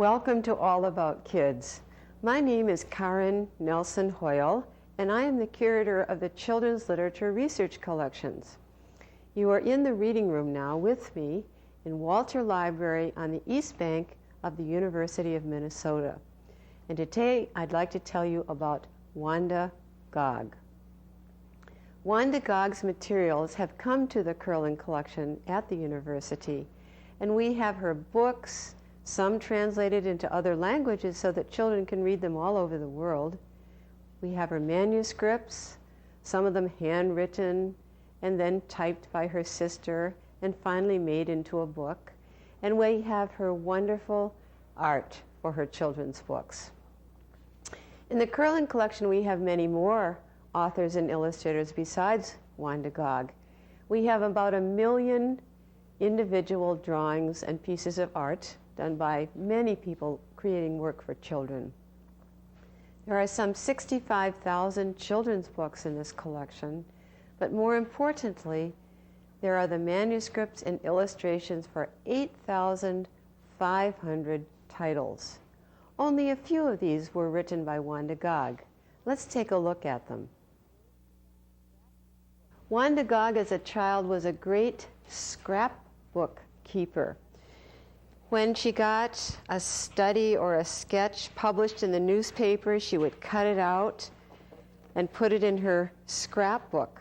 Welcome to All About Kids. My name is Karen Nelson Hoyle, and I am the curator of the Children's Literature Research Collections. You are in the reading room now with me in Walter Library on the East Bank of the University of Minnesota. And today I'd like to tell you about Wanda Gag. Wanda Gag's materials have come to the Kerlan Collection at the university, and we have her books, some translated into other languages so that children can read them all over the world. We have her manuscripts, some of them handwritten and then typed by her sister and finally made into a book. And we have her wonderful art for her children's books. In the Kerlan Collection, we have many more authors and illustrators besides Wanda Gag. We have about 1 million individual drawings and pieces of art done by many people creating work for children. There are some 65,000 children's books in this collection, but more importantly, there are the manuscripts and illustrations for 8,500 titles. Only a few of these were written by Wanda Gag. Let's take a look at them. Wanda Gag as a child was a great scrapbook keeper. When she got a study or a sketch published in the newspaper, she would cut it out and put it in her scrapbook.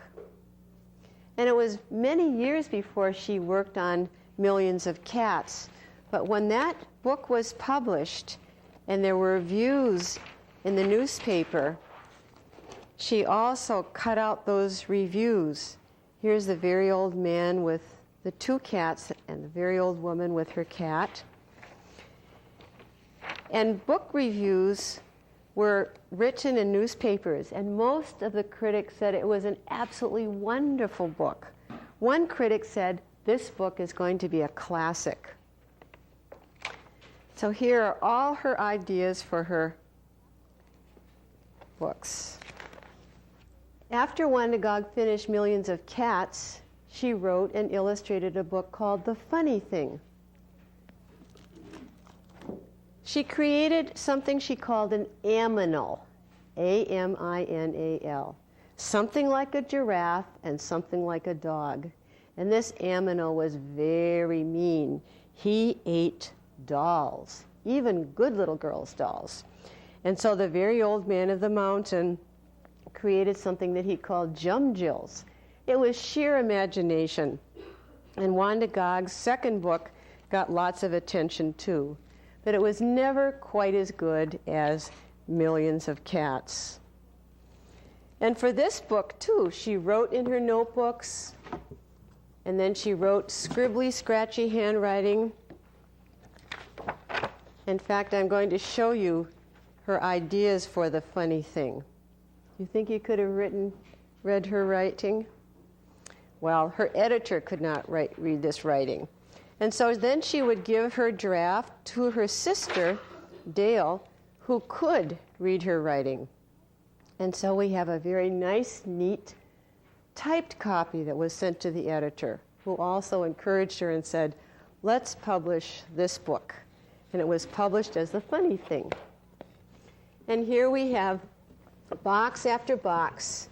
And it was many years before she worked on Millions of Cats. But when that book was published and there were reviews in the newspaper, she also cut out those reviews. Here's the very old man with the 2 cats and the very old woman with her cat. And book reviews were written in newspapers, and most of the critics said it was an absolutely wonderful book. One critic said, "This book is going to be a classic." So here are all her ideas for her books. After Wanda Gag finished Millions of Cats, she wrote and illustrated a book called The Funny Thing. She created something she called an aminal, A-M-I-N-A-L, something like a giraffe and something like a dog. And this aminal was very mean. He ate dolls, even good little girls' dolls. And so the very old man of the mountain created something that he called Jum-Jills. It was sheer imagination. And Wanda Gag's second book got lots of attention too. But it was never quite as good as Millions of Cats. And for this book too, she wrote in her notebooks, and then she wrote scribbly, scratchy handwriting. In fact, I'm going to show you her ideas for The Funny Thing. You think you could have read her writing? Well, her editor could not read this writing. And so then she would give her draft to her sister, Dale, who could read her writing. And so we have a very nice, neat, typed copy that was sent to the editor, who also encouraged her and said, "Let's publish this book." And it was published as The Funny Thing. And here we have box after box,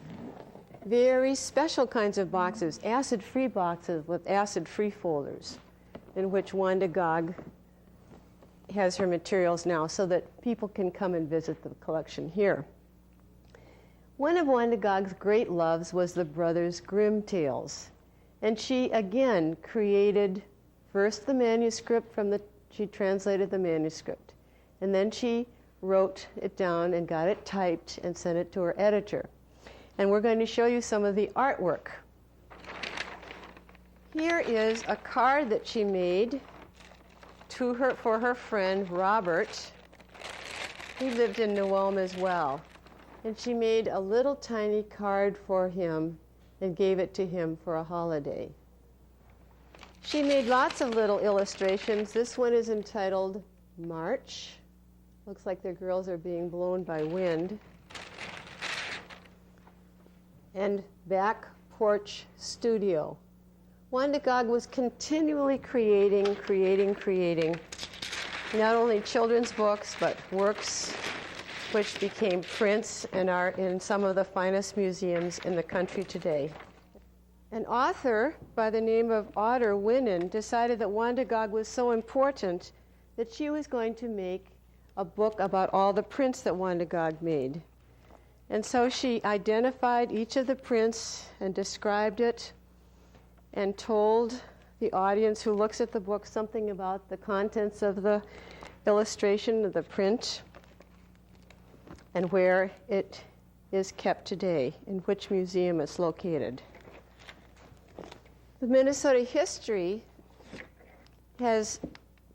very special kinds of boxes, acid-free boxes with acid-free folders, in which Wanda Gag has her materials now so that people can come and visit the collection here. One of Wanda Gag's great loves was the Brothers Grimm tales. And she, again, created first the manuscript she translated the manuscript. And then she wrote it down and got it typed and sent it to her editor. And we're going to show you some of the artwork. Here is a card that she made for her friend Robert. He lived in New Ulm as well. And she made a little tiny card for him and gave it to him for a holiday. She made lots of little illustrations. This one is entitled March. Looks like the girls are being blown by wind. And Back Porch Studio. Wanda Gag was continually creating. not only children's books, but works which became prints and are in some of the finest museums in the country today. An author by the name of Otter Winen decided that Wanda Gag was so important that she was going to make a book about all the prints that Wanda Gag made. And so she identified each of the prints and described it and told the audience who looks at the book something about the contents of the illustration of the print and where it is kept today, in which museum it's located. The Minnesota History has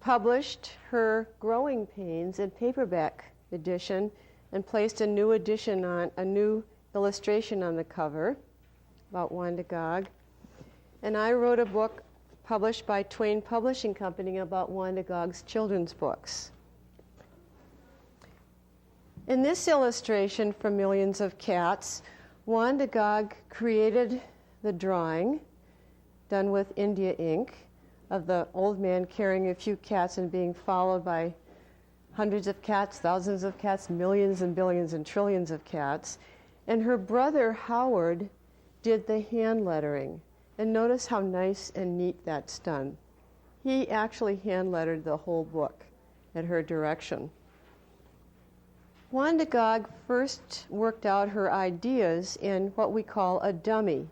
published her growing pains in paperback edition and placed a new edition on, a new illustration on the cover about Wanda Gag. And I wrote a book published by Twain Publishing Company about Wanda Gag's children's books. In this illustration from Millions of Cats, Wanda Gag created the drawing done with India ink of the old man carrying a few cats and being followed by hundreds of cats, thousands of cats, millions and billions and trillions of cats. And her brother Howard did the hand lettering. And notice how nice and neat that's done. He actually hand lettered the whole book at her direction. Wanda Gag first worked out her ideas in what we call a dummy.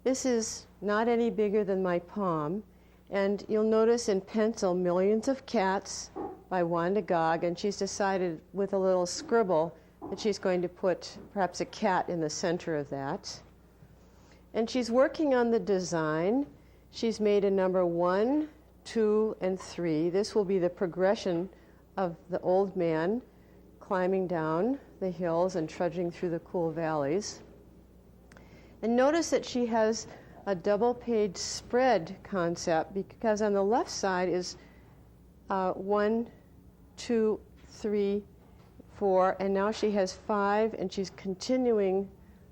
This is not any bigger than my palm, and you'll notice in pencil Millions of Cats by Wanda Gag, and she's decided with a little scribble that she's going to put perhaps a cat in the center of that. And she's working on the design. She's made a number 1, 2, and 3. This will be the progression of the old man climbing down the hills and trudging through the cool valleys. And notice that she has a double-page spread concept, because on the left side is 1, 2, 3, 4, and now she has 5, and she's continuing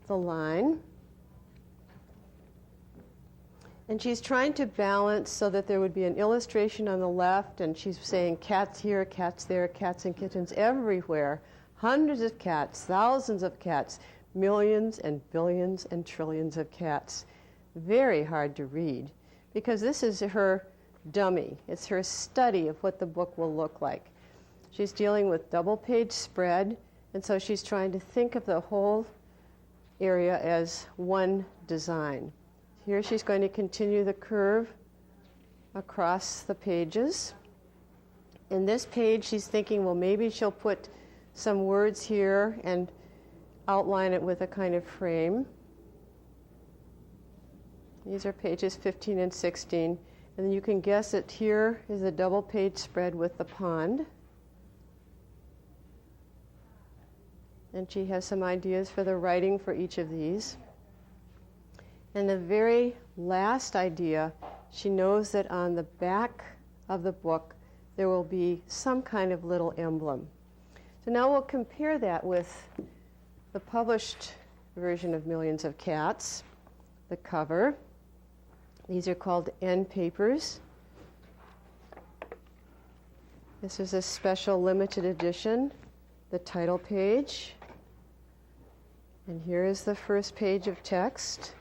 the line. And she's trying to balance so that there would be an illustration on the left, and she's saying cats here, cats there, cats and kittens everywhere, hundreds of cats, thousands of cats, millions and billions and trillions of cats. Very hard to read, because this is her dummy. It's her study of what the book will look like. She's dealing with double-page spread, and so she's trying to think of the whole area as one design. Here she's going to continue the curve across the pages. In this page, she's thinking, well, maybe she'll put some words here and outline it with a kind of frame. These are pages 15 and 16. And then you can guess that here is a double-page spread with the pond. And she has some ideas for the writing for each of these. And the very last idea, she knows that on the back of the book there will be some kind of little emblem. So now we'll compare that with the published version of Millions of Cats, the cover. These are called end papers. This is a special limited edition, the title page. And here is the first page of text.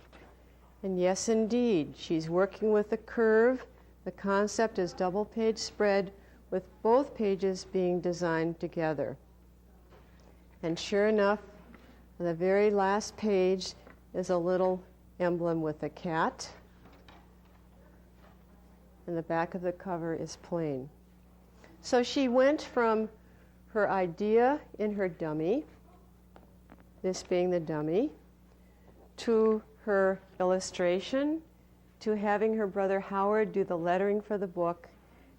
And yes, indeed, she's working with the curve. The concept is double-page spread with both pages being designed together. And sure enough, on the very last page is a little emblem with a cat. And the back of the cover is plain. So she went from her idea in her dummy, this being the dummy, to her illustration, to having her brother Howard do the lettering for the book,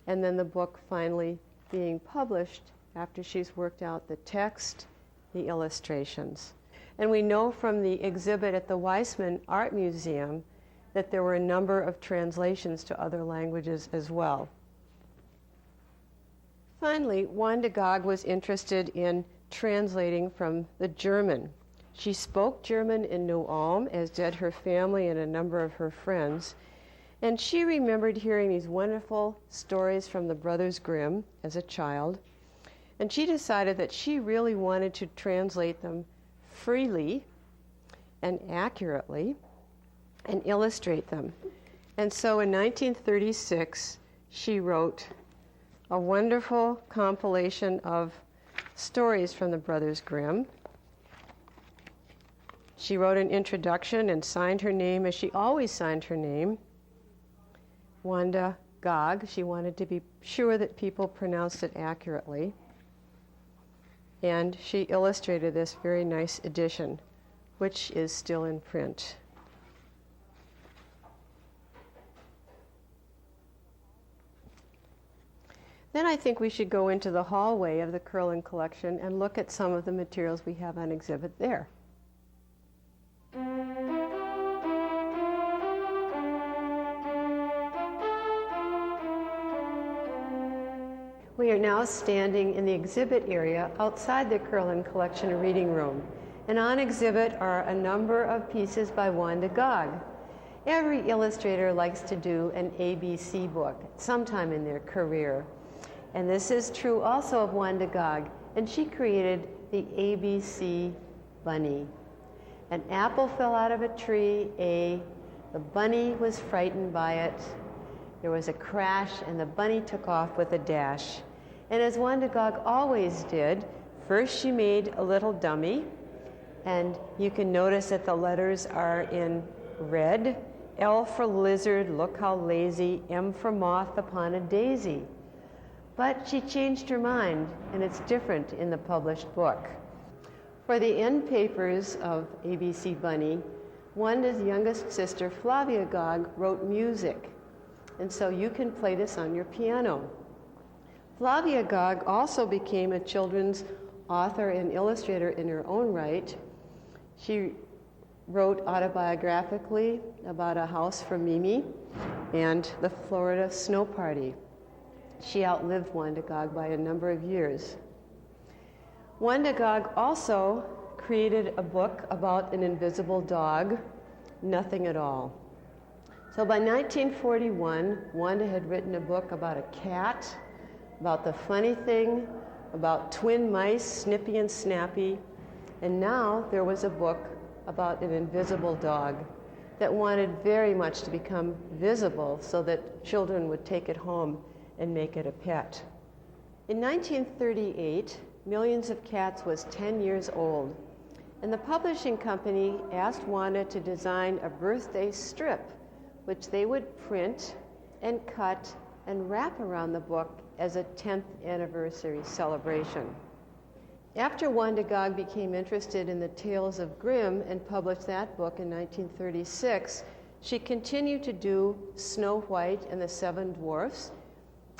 and then the book finally being published after she's worked out the text, the illustrations. And we know from the exhibit at the Weissman Art Museum that there were a number of translations to other languages as well. Finally, Wanda Gag was interested in translating from the German. She spoke German in New Ulm, as did her family and a number of her friends. And she remembered hearing these wonderful stories from the Brothers Grimm as a child. And she decided that she really wanted to translate them freely and accurately and illustrate them. And so in 1936, she wrote a wonderful compilation of stories from the Brothers Grimm. She wrote an introduction and signed her name as she always signed her name, Wanda Gag. She wanted to be sure that people pronounced it accurately. And she illustrated this very nice edition, which is still in print. Then I think we should go into the hallway of the Kerlan Collection and look at some of the materials we have on exhibit there. We are now standing in the exhibit area outside the Kerlan Collection reading room. And on exhibit are a number of pieces by Wanda Gag. Every illustrator likes to do an ABC book sometime in their career. And this is true also of Wanda Gag. And she created the ABC bunny. An apple fell out of a tree, A. The bunny was frightened by it. There was a crash, and the bunny took off with a dash. And as Wanda Gag always did, first she made a little dummy, and you can notice that the letters are in red. L for lizard, look how lazy. M for moth upon a daisy. But she changed her mind, and it's different in the published book. For the end papers of ABC Bunny, Wanda's youngest sister, Flavia Gag, wrote music. And so you can play this on your piano. Flavia Gag also became a children's author and illustrator in her own right. She wrote autobiographically about A House for Mimi and the Florida Snow Party. She outlived Wanda Gag by a number of years. Wanda Gag also created a book about an invisible dog, Nothing at All. So by 1941, Wanda had written a book about a cat, about the funny thing, about twin mice, Snippy and Snappy, and now there was a book about an invisible dog that wanted very much to become visible so that children would take it home and make it a pet. In 1938, Millions of Cats was 10 years old, and the publishing company asked Wanda to design a birthday strip, which they would print and cut and wrap around the book as a 10th anniversary celebration. After Wanda Gag became interested in the Tales of Grimm and published that book in 1936, she continued to do Snow White and the Seven Dwarfs,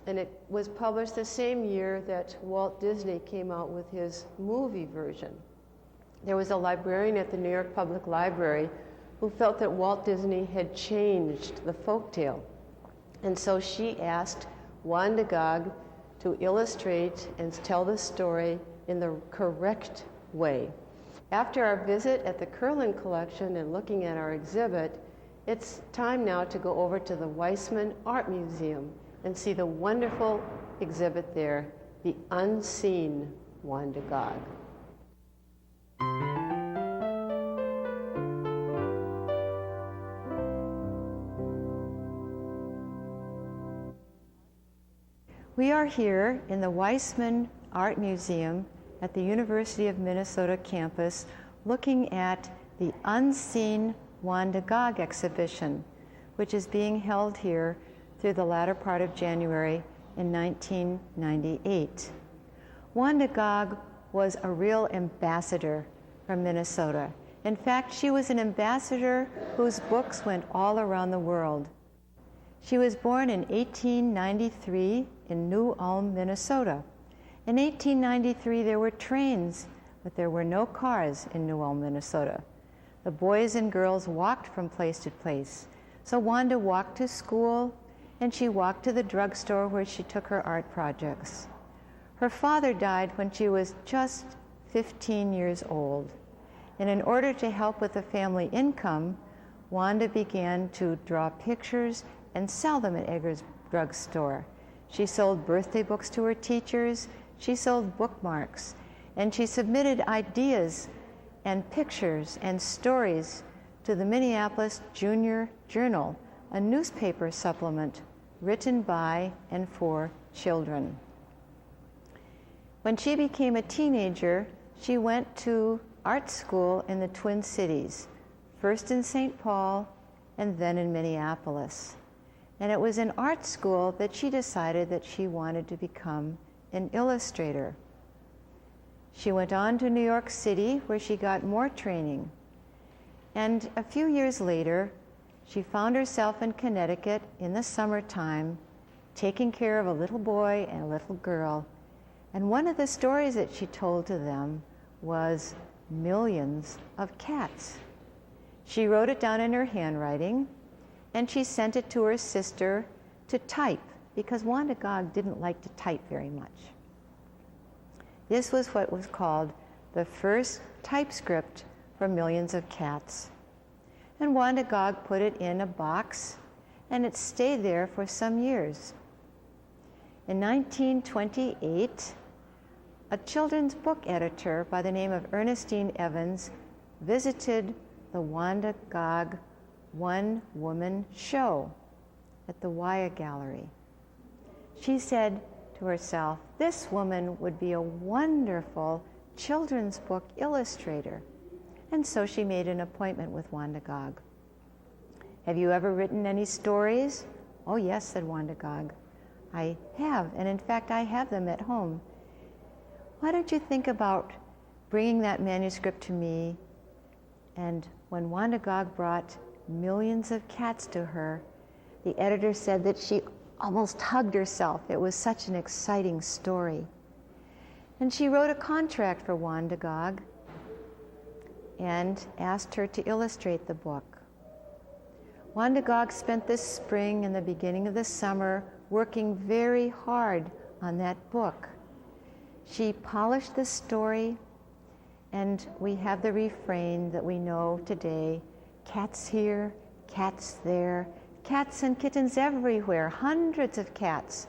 and it was published the same year that Walt Disney came out with his movie version. There was a librarian at the New York Public Library who felt that Walt Disney had changed the folktale. And so she asked Wanda Gag to illustrate and tell the story in the correct way. After our visit at the Kerlan Collection and looking at our exhibit, it's time now to go over to the Weissman Art Museum and see the wonderful exhibit there, The Unseen Wanda Gag. We are here in the Weissman Art Museum at the University of Minnesota campus looking at the Unseen Wanda Gag exhibition, which is being held here through the latter part of January in 1998. Wanda Gag was a real ambassador from Minnesota. In fact, she was an ambassador whose books went all around the world. She was born in 1893 in New Ulm, Minnesota. In 1893, there were trains, but there were no cars in New Ulm, Minnesota. The boys and girls walked from place to place. So Wanda walked to school, and she walked to the drugstore where she took her art projects. Her father died when she was just 15 years old. And in order to help with the family income, Wanda began to draw pictures and sell them at Edgar's drugstore. She sold birthday books to her teachers, she sold bookmarks, and she submitted ideas and pictures and stories to the Minneapolis Junior Journal, a newspaper supplement written by and for children. When she became a teenager, she went to art school in the Twin Cities, first in St. Paul and then in Minneapolis. And it was in art school that she decided that she wanted to become an illustrator. She went on to New York City, where she got more training. And a few years later, she found herself in Connecticut in the summertime, taking care of a little boy and a little girl. And one of the stories that she told to them was millions of cats. She wrote it down in her handwriting, and she sent it to her sister to type, because Wanda Gag didn't like to type very much. This was what was called the first typescript for millions of cats. And Wanda Gag put it in a box, and it stayed there for some years. In 1928, a children's book editor by the name of Ernestine Evans visited the Wanda Gag one-woman show at the Weissman Gallery. She said to herself, this woman would be a wonderful children's book illustrator. And so she made an appointment with Wanda Gag. Have you ever written any stories? Oh yes, said Wanda Gag. I have, and in fact I have them at home. Why don't you think about bringing that manuscript to me? And when Wanda Gag brought millions of cats to her, the editor said that she almost hugged herself. It was such an exciting story. And she wrote a contract for Wanda Gag and asked her to illustrate the book. Wanda Gag spent this spring and the beginning of the summer working very hard on that book. She polished the story, and we have the refrain that we know today: cats here, cats there, cats and kittens everywhere, hundreds of cats,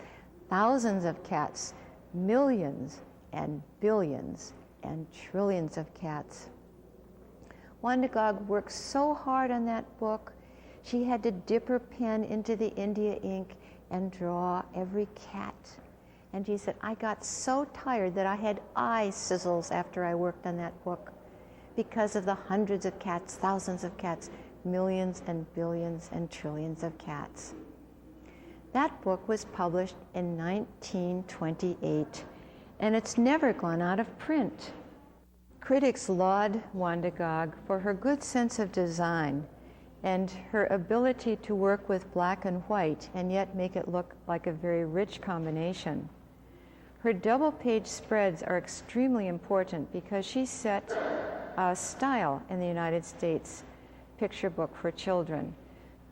thousands of cats, millions and billions and trillions of cats. Wanda Gag worked so hard on that book, she had to dip her pen into the India ink and draw every cat. And she said, I got so tired that I had eye sizzles after I worked on that book because of the hundreds of cats, thousands of cats, millions and billions and trillions of cats. That book was published in 1928, and it's never gone out of print. Critics laud Wanda Gag for her good sense of design and her ability to work with black and white and yet make it look like a very rich combination. Her double-page spreads are extremely important because she set a style in the United States picture book for children.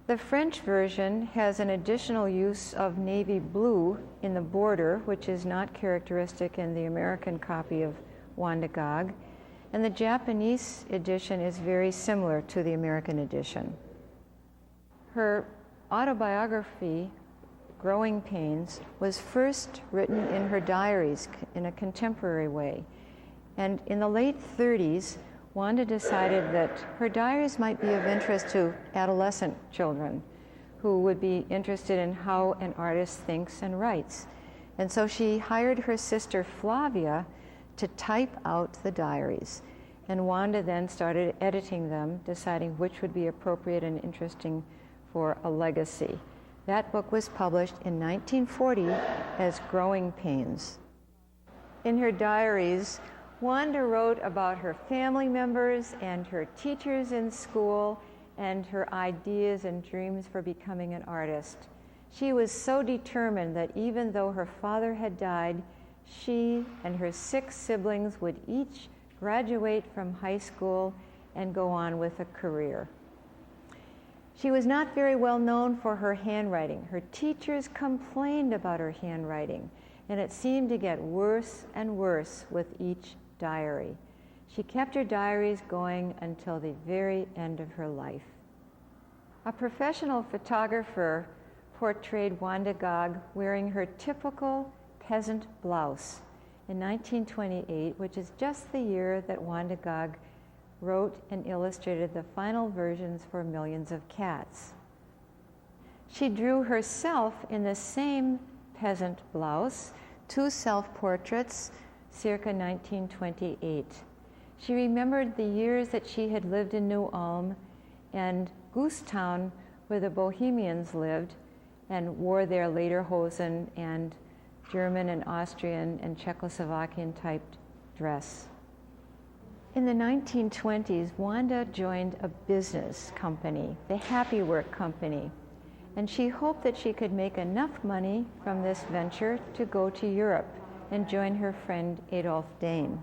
The French version has an additional use of navy blue in the border, which is not characteristic in the American copy of Wanda Gag, and the Japanese edition is very similar to the American edition. Her autobiography, Growing Pains, was first written in her diaries in a contemporary way. And in the late 30s, Wanda decided that her diaries might be of interest to adolescent children who would be interested in how an artist thinks and writes. And so she hired her sister Flavia to type out the diaries. And Wanda then started editing them, deciding which would be appropriate and interesting for a legacy. That book was published in 1940 as Growing Pains. In her diaries, Wanda wrote about her family members and her teachers in school and her ideas and dreams for becoming an artist. She was so determined that even though her father had died, she and her 6 siblings would each graduate from high school and go on with a career. She was not very well known for her handwriting. Her teachers complained about her handwriting, and it seemed to get worse and worse with each diary. She kept her diaries going until the very end of her life. A professional photographer portrayed Wanda Gag wearing her typical peasant blouse in 1928, which is just the year that Wanda Gag wrote and illustrated the final versions for Millions of Cats. She drew herself in the same peasant blouse, 2 self-portraits, circa 1928. She remembered the years that she had lived in New Ulm and Goosetown, where the Bohemians lived, and wore their lederhosen and German and Austrian and Czechoslovakian typed dress. In the 1920s, Wanda joined a business company, the Happy Work Company, and she hoped that she could make enough money from this venture to go to Europe and join her friend Adolf Dane.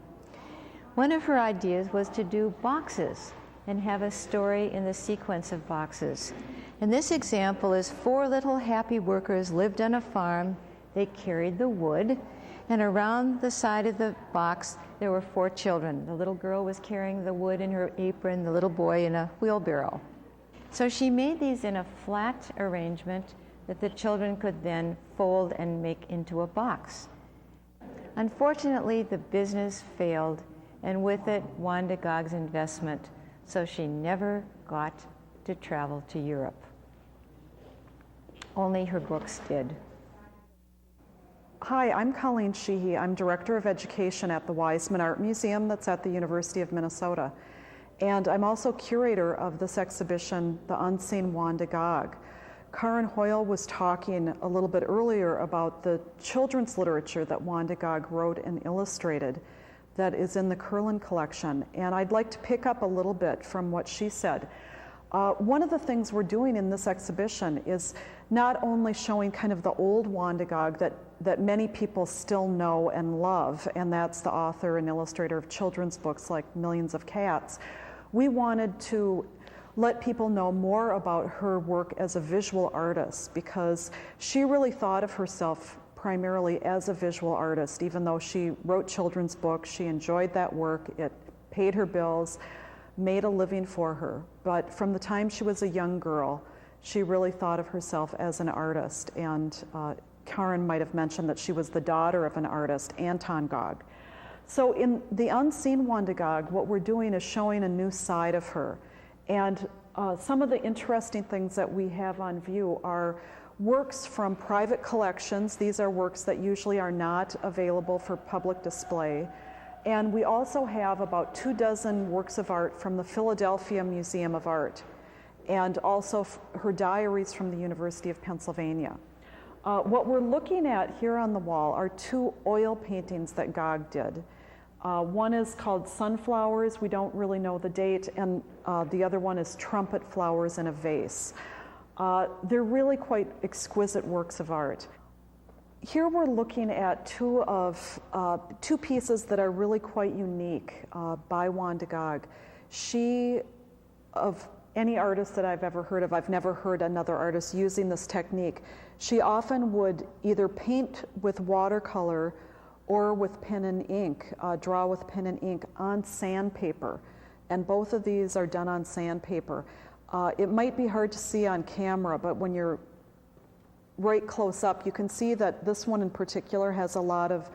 One of her ideas was to do boxes and have a story in the sequence of boxes. And this example is 4 little happy workers lived on a farm. They carried the wood, and around the side of the box there were 4 children. The little girl was carrying the wood in her apron, the little boy in a wheelbarrow. So she made these in a flat arrangement that the children could then fold and make into a box. Unfortunately, the business failed, and with it, Wanda Gag's investment, so she never got to travel to Europe. Only her books did. Hi, I'm Colleen Sheehy. I'm Director of Education at the Weisman Art Museum that's at the University of Minnesota. And I'm also curator of this exhibition, The Unseen Wanda Gag. Kerlan Hoyle was talking a little bit earlier about the children's literature that Wanda Gag wrote and illustrated that is in the Kerlan Collection. And I'd like to pick up a little bit from what she said. One of the things we're doing in this exhibition is not only showing kind of the old Wanda Gag that many people still know and love, and that's the author and illustrator of children's books like Millions of Cats. We wanted to let people know more about her work as a visual artist, because she really thought of herself primarily as a visual artist. Even though she wrote children's books, she enjoyed that work, it paid her bills, made a living for her. But from the time she was a young girl, she really thought of herself as an artist. And Karen might have mentioned that she was the daughter of an artist, Anton Gag. So in The Unseen Wanda Gag, what we're doing is showing a new side of her. And some of the interesting things that we have on view are works from private collections. These are works that usually are not available for public display. And we also have about 24 works of art from the Philadelphia Museum of Art, and also her diaries from the University of Pennsylvania. What we're looking at here on the wall are 2 oil paintings that Gag did. One is called Sunflowers, we don't really know the date, and the other one is Trumpet Flowers in a Vase. They're really quite exquisite works of art. Here we're looking at 2 pieces that are really quite unique by Wanda Gag. She, of any artist that I've ever heard of, I've never heard another artist using this technique. She often would either paint with watercolor or with pen and ink, draw with pen and ink on sandpaper. And both of these are done on sandpaper. It might be hard to see on camera, but when you're right close up, you can see that this one in particular has a lot of,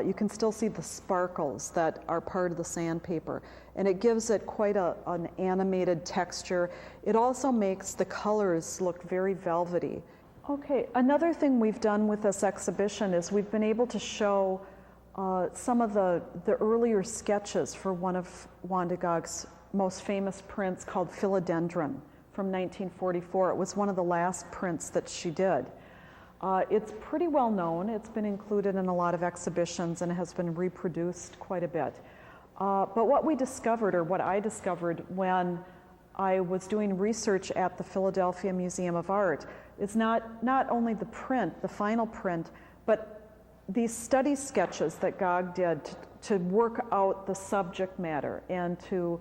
you can still see the sparkles that are part of the sandpaper. And it gives it quite an animated texture. It also makes the colors look very velvety. Okay, another thing we've done with this exhibition is we've been able to show some of the earlier sketches for one of Wanda Gag's most famous prints called Philodendron from 1944. It was one of the last prints that she did. It's pretty well known. It's been included in a lot of exhibitions and has been reproduced quite a bit. But what we discovered, or what I discovered when I was doing research at the Philadelphia Museum of Art, is not only the print, the final print, but these study sketches that Gag did to work out the subject matter and to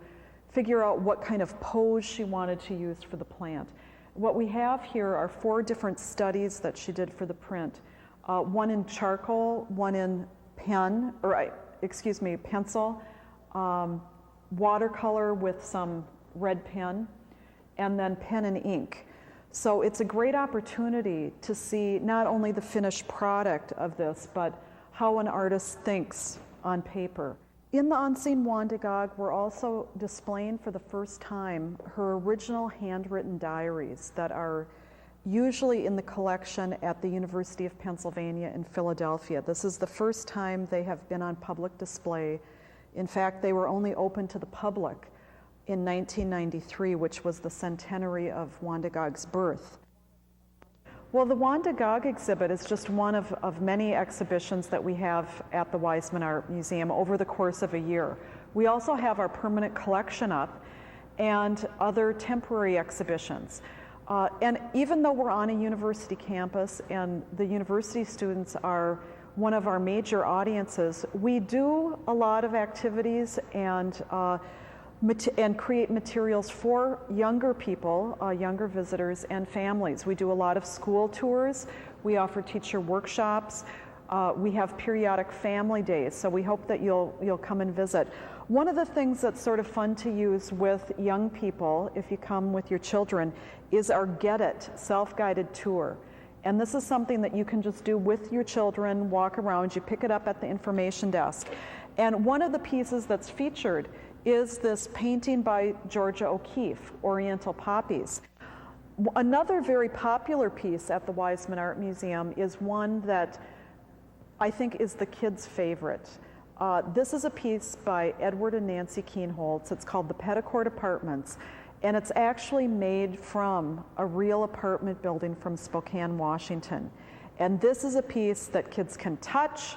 figure out what kind of pose she wanted to use for the plant. What we have here are 4 different studies that she did for the print. One in charcoal, one in pencil, watercolor with some red pen, and then pen and ink. So it's a great opportunity to see not only the finished product of this, but how an artist thinks on paper. In the Unseen Wanda Gag, we're also displaying for the first time her original handwritten diaries that are usually in the collection at the University of Pennsylvania in Philadelphia. This is the first time they have been on public display. In fact, they were only open to the public in 1993, which was the centenary of Wanda Gag's birth. Well, the Wanda Gag exhibit is just one of many exhibitions that we have at the Weissman Art Museum over the course of a year. We also have our permanent collection up and other temporary exhibitions. And even though we're on a university campus and the university students are one of our major audiences, we do a lot of activities and create materials for younger people, younger visitors and families. We do a lot of school tours. We offer teacher workshops. We have periodic family days, so we hope that you'll come and visit. One of the things that's sort of fun to use with young people, if you come with your children, is our Get It self-guided tour. And this is something that you can just do with your children, walk around, you pick it up at the information desk. And one of the pieces that's featured is this painting by Georgia O'Keeffe, Oriental Poppies. Another very popular piece at the Weissman Art Museum is one that I think is the kids' favorite. This is a piece by Edward and Nancy Keenholz. It's called the Pedicore Apartments, and it's actually made from a real apartment building from Spokane, Washington. And this is a piece that kids can touch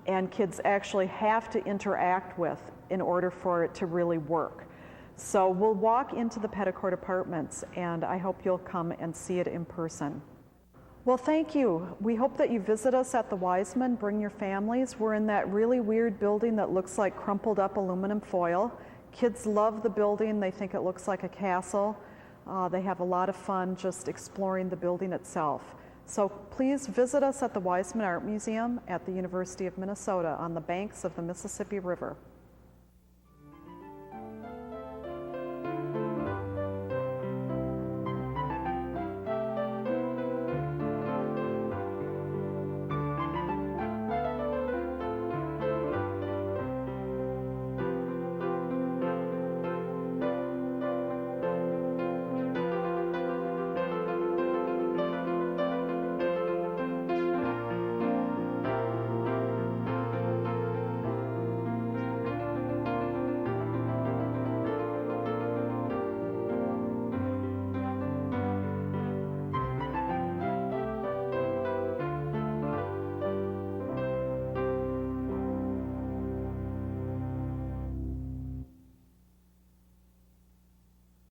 and kids actually have to interact with in order for it to really work. So we'll walk into the Pedicore Apartments, and I hope you'll come and see it in person. Well, thank you. We hope that you visit us at the Weissman, bring your families. We're in that really weird building that looks like crumpled up aluminum foil. Kids love the building. They think it looks like a castle. They have a lot of fun just exploring the building itself. So please visit us at the Weissman Art Museum at the University of Minnesota on the banks of the Mississippi River.